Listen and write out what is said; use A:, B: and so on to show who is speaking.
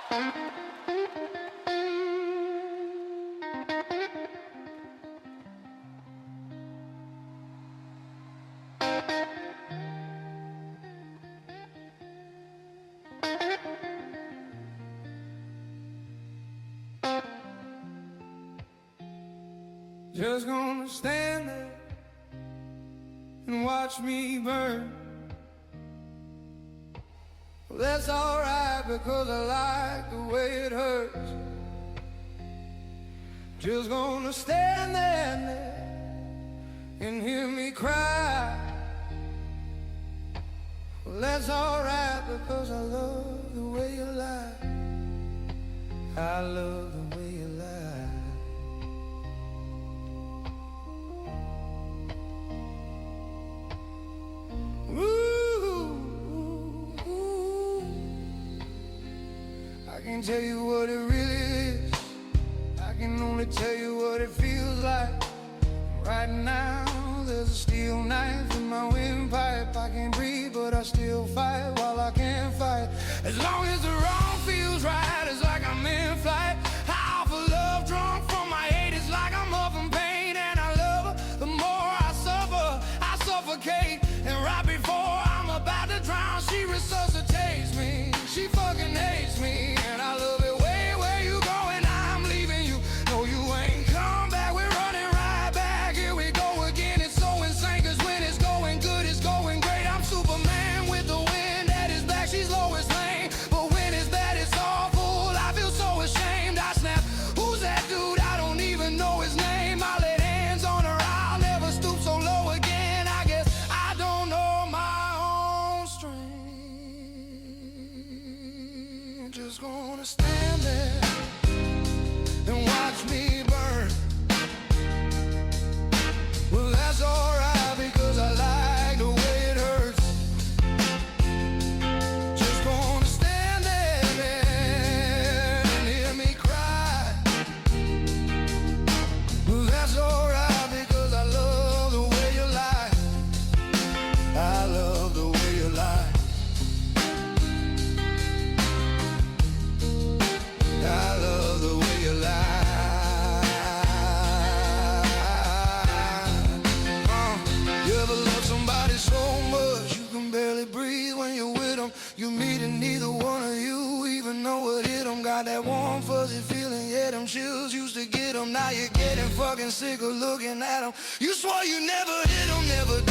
A: Just gonna stand there and watch me burn. Well, that's alright because I like the way it hurts. Just gonna stand there and hear me cry. Well, that's alright because I love the way you lie. I love the way you lie. I can't tell you what it really is. I can only tell you what it feels like. Right now there's a steel knife in my windpipe. I can't breathe but I still fight while I can't fight. As long as the wrong feels right, it's like I'm in flight. I offer love drunk from my hate. It's like I'm huffing pain and I love her. The more I suffer, I suffocate. And right before I'm about to drown, she resuscitates me. She fucking hates me. And I love it way where you going, I'm leaving you. No, you ain't come back, we're running right back. Here we go again, it's so insane. Cause when it's going good, it's going great. I'm Superman with the wind at his back, she's Lois Lane. But when it's bad, it's awful, I feel so ashamed. I snap, who's that dude? I don't even know his name. I laid hands on her, I'll never stoop so low again. I guess I don't know my own strength. Just gonna stand there and watch me burn. Well, that's alright because I like the way it hurts. Just gonna stand there and hear me cry. Well, that's alright because I love the way you lie. I love the way you lie. I love the way you lie. You ever love somebody so much you can barely breathe when you're with them? You meet and neither one of you even know what hit them. Got that warm fuzzy feeling, yeah, them chills used to get them. Now you're getting fucking sick of looking at them. You swore you never hit them, never